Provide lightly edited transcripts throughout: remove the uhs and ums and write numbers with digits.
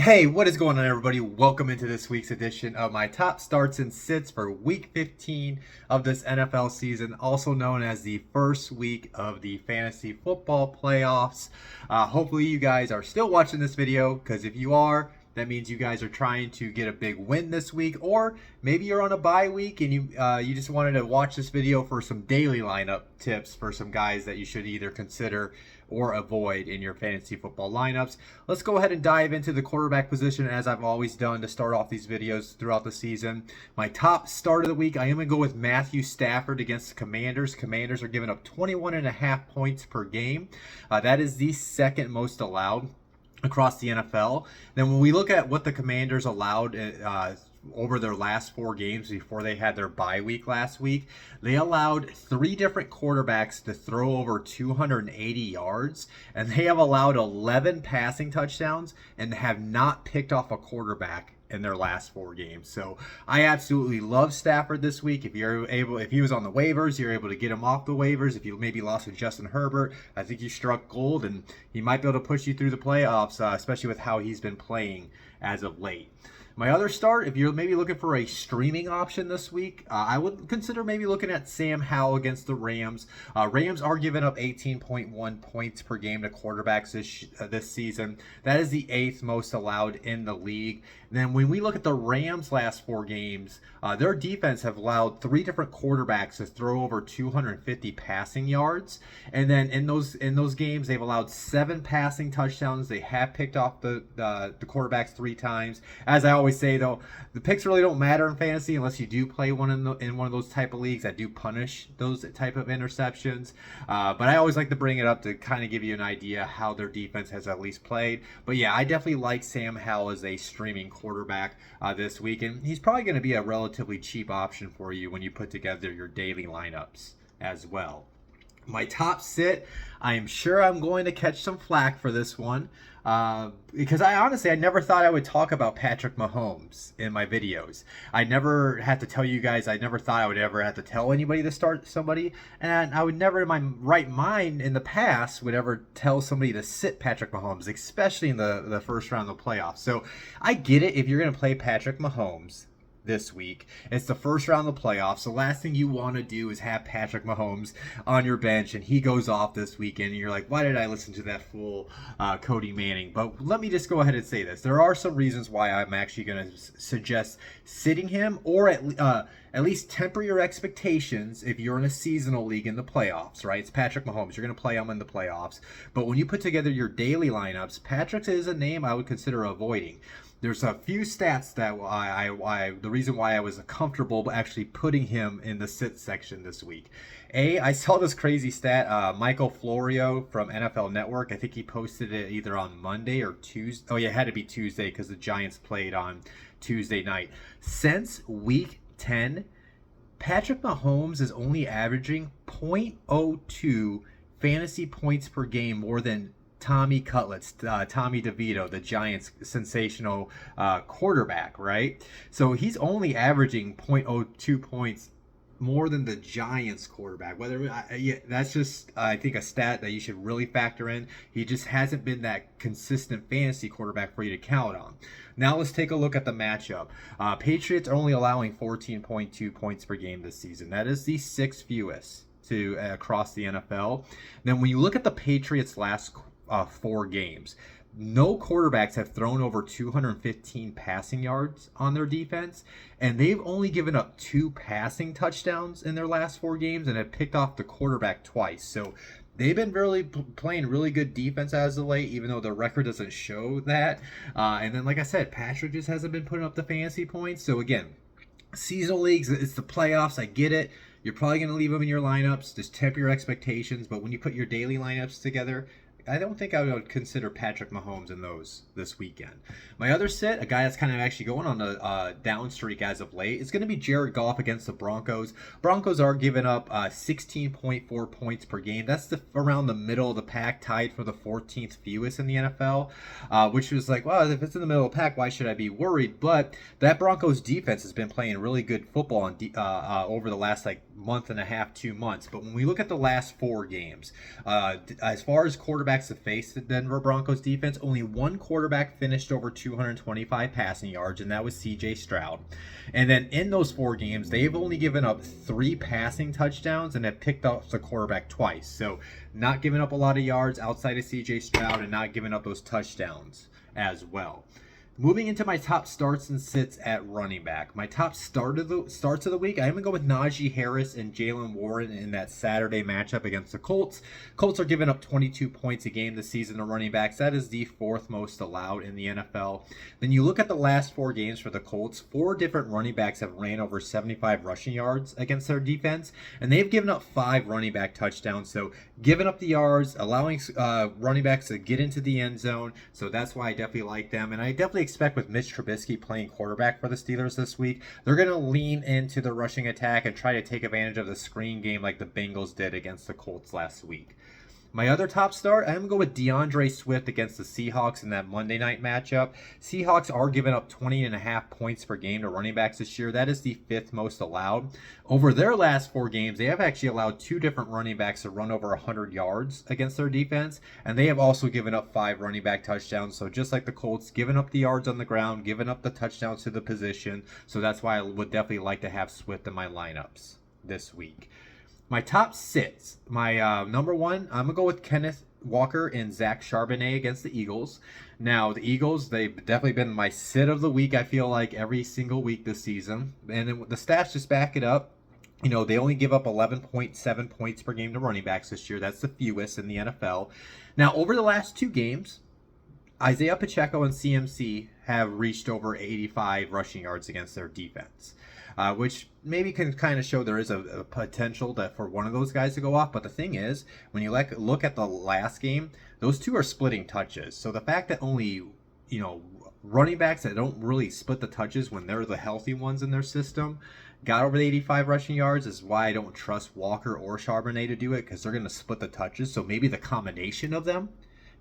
Hey, what is going on, everybody? Welcome into this week's edition of my top starts and sits for week 15 of this NFL season, also known as the first week of the fantasy football playoffs. Hopefully, you guys are still watching this video, because if you are, that means you guys are trying to get a big win this week, or maybe you're on a bye week and you just wanted to watch this video for some daily lineup tips for some guys that you should either consider or avoid in your fantasy football lineups. Let's go ahead and dive into the quarterback position, as I've always done to start off these videos throughout the season. My top start of the week, I am going to go with Matthew Stafford against the Commanders. Commanders are giving up 21.5 points per game. That is the second most allowed across the NFL. Then when we look at what the Commanders allowed over their last 4 games before they had their bye week last week, they allowed 3 different quarterbacks to throw over 280 yards, and they have allowed 11 passing touchdowns and have not picked off a quarterback in their last 4 games. So I absolutely love Stafford this week. If he was on the waivers, you're able to get him off the waivers. If you maybe lost with Justin Herbert, I think you struck gold, and he might be able to push you through the playoffs, especially with how he's been playing as of late. My other start, if you're maybe looking for a streaming option this week, I would consider maybe looking at Sam Howell against the Rams. Rams are giving up 18.1 points per game to quarterbacks this season. That is the 8th most allowed in the league. Then when we look at the Rams' last 4 games, their defense have allowed 3 different quarterbacks to throw over 250 passing yards. And then in those games, they've allowed 7 passing touchdowns. They have picked off the quarterbacks 3 times. As I always say, though, the picks really don't matter in fantasy unless you do play in one of those type of leagues that do punish those type of interceptions. But I always like to bring it up to kind of give you an idea how their defense has at least played. But yeah, I definitely like Sam Howell as a streaming quarterback this week, and he's probably going to be a relatively cheap option for you when you put together your daily lineups as well. My top sit, I am sure I'm going to catch some flack for this one, because I never thought I would talk about Patrick Mahomes in my videos. I never had to tell you guys, I never thought I would ever have to tell anybody to start somebody, and I would never in my right mind in the past would ever tell somebody to sit Patrick Mahomes, especially in the first round of the playoffs. So I get it if you're going to play Patrick Mahomes this week. It's the first round of the playoffs. The last thing you want to do is have Patrick Mahomes on your bench and he goes off this weekend and you're like, why did I listen to that fool Cody Manning? But let me just go ahead and say this. There are some reasons why I'm actually going to suggest sitting him, or at least temper your expectations if you're in a seasonal league in the playoffs, right? It's Patrick Mahomes. You're going to play him in the playoffs. But when you put together your daily lineups, Patrick is a name I would consider avoiding. There's a few stats that the reason why I was comfortable actually putting him in the sit section this week. I saw this crazy stat. Michael Florio from NFL Network, I think he posted it either on Monday or Tuesday. Oh yeah, it had to be Tuesday because the Giants played on Tuesday night. Since week 10, Patrick Mahomes is only averaging 0.02 fantasy points per game more than Tommy Cutlets, Tommy DeVito, the Giants' sensational quarterback, right? So he's only averaging 0.02 points more than the Giants quarterback. That's just, I think, a stat that you should really factor in. He just hasn't been that consistent fantasy quarterback for you to count on. Now let's take a look at the matchup. Patriots are only allowing 14.2 points per game this season. That is the 6th fewest across the NFL. Then when you look at the Patriots' last 4 games, no quarterbacks have thrown over 215 passing yards on their defense, and they've only given up 2 passing touchdowns in their last 4 games and have picked off the quarterback twice. So they've been really playing really good defense as of late, even though their record doesn't show that. And then, like I said, Patrick just hasn't been putting up the fantasy points. So again, seasonal leagues, it's the playoffs. I get it. You're probably going to leave them in your lineups. Just temper your expectations. But when you put your daily lineups together, I don't think I would consider Patrick Mahomes in those this weekend. My other sit, a guy that's kind of actually going on a down streak as of late, is going to be Jared Goff against the Broncos. Broncos are giving up 16.4 points per game. That's around the middle of the pack, tied for the 14th fewest in the NFL, which was like, well, if it's in the middle of the pack, why should I be worried? But that Broncos defense has been playing really good football over the last month and a half, 2 months. But when we look at the last 4 games, as far as quarterback quarterbacks to face the Denver Broncos defense, only one quarterback finished over 225 passing yards, and that was CJ Stroud. And then in those 4 games, they've only given up 3 passing touchdowns and have picked up the quarterback twice. So not giving up a lot of yards outside of CJ Stroud and not giving up those touchdowns as well. Moving into my top starts and sits at running back. My top starts of the week, I'm going to go with Najee Harris and Jaylen Warren in that Saturday matchup against the Colts. Colts are giving up 22 points a game this season to running backs. That is the 4th most allowed in the NFL. Then you look at the last 4 games for the Colts, 4 different running backs have ran over 75 rushing yards against their defense, and they've given up 5 running back touchdowns. So giving up the yards, allowing running backs to get into the end zone. So that's why I definitely like them. And I definitely expect with Mitch Trubisky playing quarterback for the Steelers this week, they're going to lean into the rushing attack and try to take advantage of the screen game like the Bengals did against the Colts last week. My other top start, I'm going to go with DeAndre Swift against the Seahawks in that Monday night matchup. Seahawks are giving up 20.5 points per game to running backs this year. That is the 5th most allowed. Over their last 4 games, they have actually allowed 2 different running backs to run over 100 yards against their defense, and they have also given up 5 running back touchdowns. So just like the Colts, giving up the yards on the ground, giving up the touchdowns to the position. So that's why I would definitely like to have Swift in my lineups this week. My top sits, my number 1, I'm going to go with Kenneth Walker and Zach Charbonnet against the Eagles. Now, the Eagles, they've definitely been my sit of the week, I feel like, every single week this season. And the stats just back it up. You know, they only give up 11.7 points per game to running backs this year. That's the fewest in the NFL. Now, over the last 2 games, Isaiah Pacheco and CMC have reached over 85 rushing yards against their defense. Which maybe can kind of show there is a potential that for one of those guys to go off. But the thing is, when you look at the last game, those 2 are splitting touches. So the fact that only, running backs that don't really split the touches when they're the healthy ones in their system got over the 85 rushing yards is why I don't trust Walker or Charbonnet to do it, because they're going to split the touches. So maybe the combination of them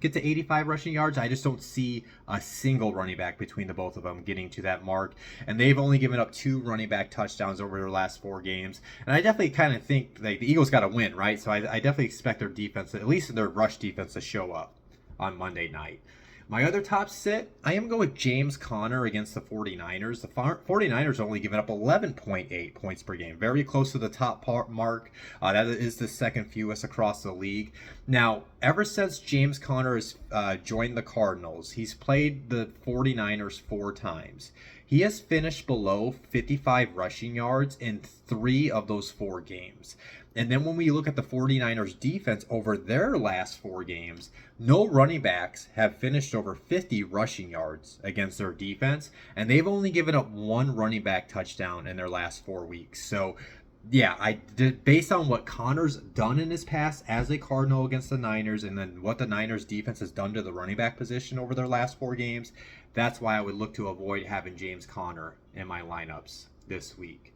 get to 85 rushing yards. I just don't see a single running back between the both of them getting to that mark. And they've only given up 2 running back touchdowns over their last 4 games. And I definitely kind of think like the Eagles got to win, right? So I definitely expect their defense, at least their rush defense, to show up on Monday night. My other top sit, I am going with James Conner against the 49ers. The 49ers only given up 11.8 points per game, very close to the top mark. That is the 2nd fewest across the league. Now, ever since James Conner has joined the Cardinals, he's played the 49ers 4 times. He has finished below 55 rushing yards in 3 of those 4 games. And then when we look at the 49ers defense over their last 4 games, no running backs have finished over 50 rushing yards against their defense, and they've only given up 1 running back touchdown in their last 4 weeks. So yeah, based on what Connor's done in his past as a Cardinal against the Niners, and then what the Niners defense has done to the running back position over their last 4 games, that's why I would look to avoid having James Conner in my lineups this week.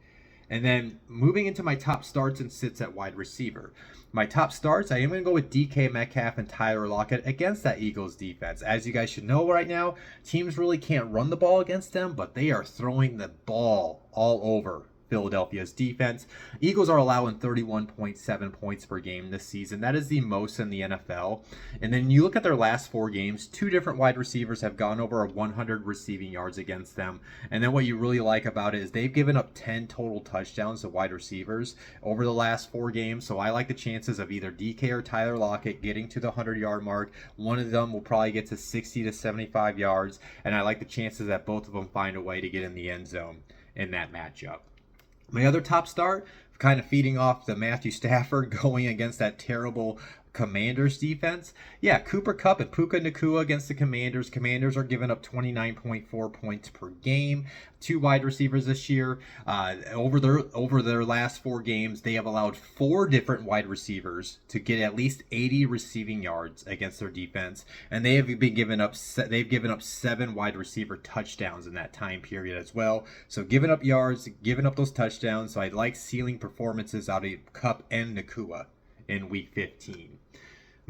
And then moving into my top starts and sits at wide receiver. My top starts, I am going to go with DK Metcalf and Tyler Lockett against that Eagles defense. As you guys should know right now, teams really can't run the ball against them, but they are throwing the ball all over Philadelphia's defense. Eagles are allowing 31.7 points per game this season. That is the most in the NFL. And then you look at their last 4 games, 2 different wide receivers have gone over 100 receiving yards against them. And then what you really like about it is they've given up 10 total touchdowns to wide receivers over the last 4 games. So I like the chances of either DK or Tyler Lockett getting to the 100-yard mark. One of them will probably get to 60 to 75 yards. And I like the chances that both of them find a way to get in the end zone in that matchup. My other top start, kind of feeding off the Matthew Stafford going against that terrible Commanders defense. Yeah, Cooper Kupp and Puka Nacua against the Commanders. Commanders are giving up 29.4 points per game. 2 wide receivers this year. Over their last 4 games, they have allowed 4 different wide receivers to get at least 80 receiving yards against their defense, and they've given up 7 wide receiver touchdowns in that time period as well. So giving up yards, giving up those touchdowns. So I'd like ceiling performances out of Kupp and Nacua in Week 15.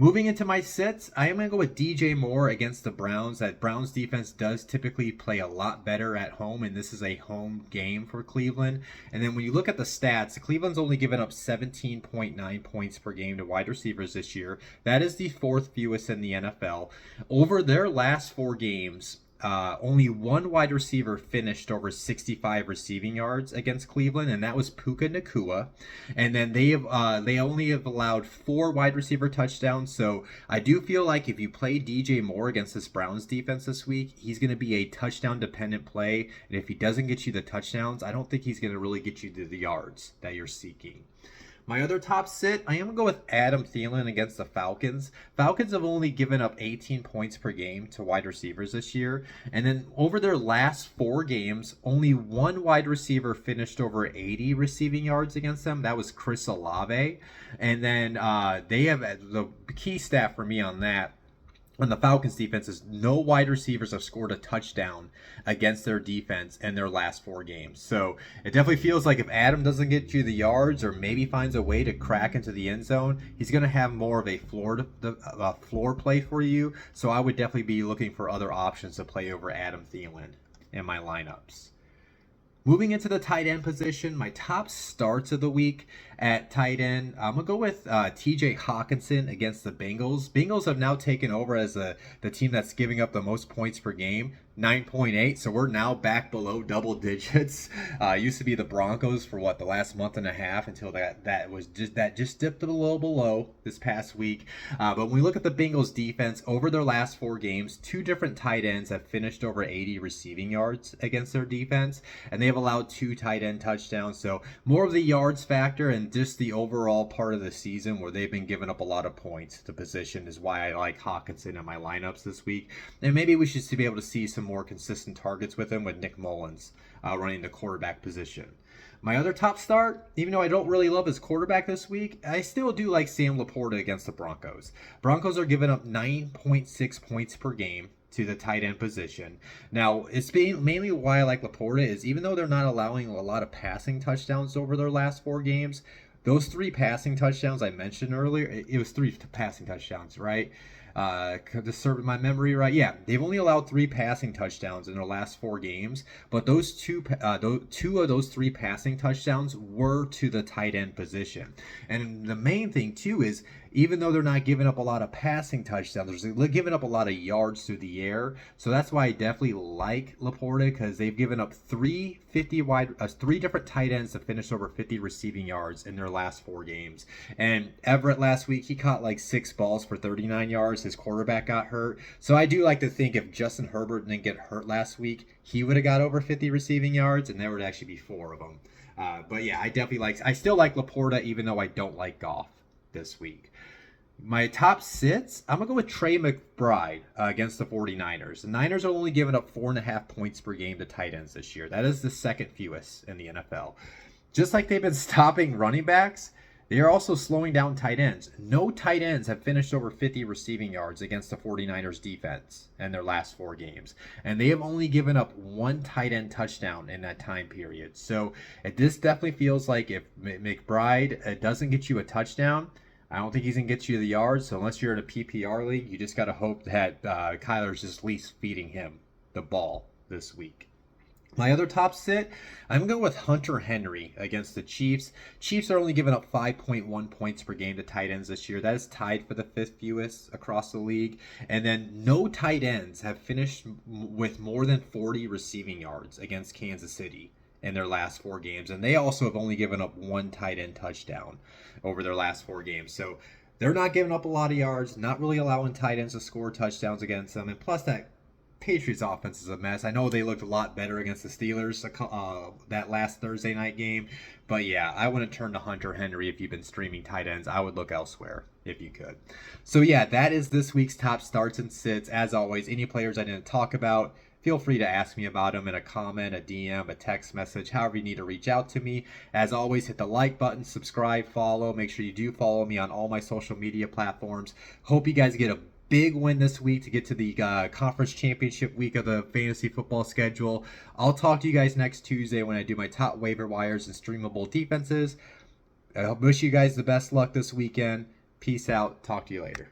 Moving into my sits, I am going to go with DJ Moore against the Browns. That Browns defense does typically play a lot better at home, and this is a home game for Cleveland. And then when you look at the stats, Cleveland's only given up 17.9 points per game to wide receivers this year. That is the fourth fewest in the NFL. Over their last 4 games, only one wide receiver finished over 65 receiving yards against Cleveland, and that was Puka Nacua. And then they only have allowed 4 wide receiver touchdowns. So I do feel like if you play DJ Moore against this Browns defense this week, he's going to be a touchdown dependent play. And if he doesn't get you the touchdowns, I don't think he's going to really get you the yards that you're seeking. My other top sit, I am going to go with Adam Thielen against the Falcons. Falcons have only given up 18 points per game to wide receivers this year. And then over their last 4 games, only one wide receiver finished over 80 receiving yards against them. That was Chris Olave. And then they have the key stat for me on that. And the Falcons defense is no wide receivers have scored a touchdown against their defense in their last 4 games. So it definitely feels like if Adam doesn't get you the yards or maybe finds a way to crack into the end zone, he's going to have more of a floor play for you. So I would definitely be looking for other options to play over Adam Thielen in my lineups. Moving into the tight end position, my top starts of the week at tight end, I'm going to go with TJ Hawkinson against the Bengals. Bengals have now taken over as the team that's giving up the most points per game, 9.8. So we're now back below double digits. Used to be the Broncos for the last month and a half until that just dipped a little below this past week. But when we look at the Bengals defense, over their last 4 games, 2 different tight ends have finished over 80 receiving yards against their defense, and they have allowed 2 tight end touchdowns. So more of the yards factor and just the overall part of the season where they've been giving up a lot of points to position is why I like Hawkinson in my lineups this week. And maybe we should be able to see some more consistent targets with him with Nick Mullins running the quarterback position. My other top start, even though I don't really love his quarterback this week, I still do like Sam Laporta against the Broncos. Broncos are giving up 9.6 points per game to the tight end position. Now, it's been mainly why I like Laporta is even though they're not allowing a lot of passing touchdowns over their last 4 games, those 3 passing touchdowns I mentioned earlier, it was 3 passing touchdowns, right? To serve my memory right, yeah, they've only allowed 3 passing touchdowns in their last 4 games, but those two of those 3 passing touchdowns were to the tight end position. And the main thing too is even though they're not giving up a lot of passing touchdowns, they're giving up a lot of yards through the air. So that's why I definitely like Laporta, because they've given up 3 different tight ends to finish over 50 receiving yards in their last 4 games. And Everett last week, he caught like 6 balls for 39 yards. His quarterback got hurt. So I do like to think if Justin Herbert didn't get hurt last week, he would have got over 50 receiving yards, and there would actually be 4 of them. But yeah, I still like Laporta, even though I don't like Goff this week. My top sits, I'm going to go with Trey McBride against the 49ers. The Niners are only giving up 4.5 points per game to tight ends this year. That is the second fewest in the NFL. Just like they've been stopping running backs, they are also slowing down tight ends. No tight ends have finished over 50 receiving yards against the 49ers defense in their last 4 games. And they have only given up 1 tight end touchdown in that time period. So this definitely feels like if McBride doesn't get you a touchdown, I don't think he's going to get you the yards. So unless you're in a PPR league, you just got to hope that Kyler's just at least feeding him the ball this week. My other top sit, I'm going with Hunter Henry against the Chiefs. Chiefs are only giving up 5.1 points per game to tight ends this year. That is tied for the 5th fewest across the league. And then no tight ends have finished with more than 40 receiving yards against Kansas City in their last 4 games. And they also have only given up 1 tight end touchdown over their last 4 games. So they're not giving up a lot of yards, not really allowing tight ends to score touchdowns against them. And plus that Patriots offense is a mess. I know they looked a lot better against the Steelers that last Thursday night game. But yeah, I wouldn't turn to Hunter Henry if you've been streaming tight ends. I would look elsewhere if you could. So yeah, that is this week's top starts and sits. As always, any players I didn't talk about, feel free to ask me about them in a comment, a DM, a text message, however you need to reach out to me. As always, hit the like button, subscribe, follow. Make sure you do follow me on all my social media platforms. Hope you guys get a big win this week to get to the conference championship week of the fantasy football schedule. I'll talk to you guys next Tuesday when I do my top waiver wires and streamable defenses. I wish you guys the best luck this weekend. Peace out. Talk to you later.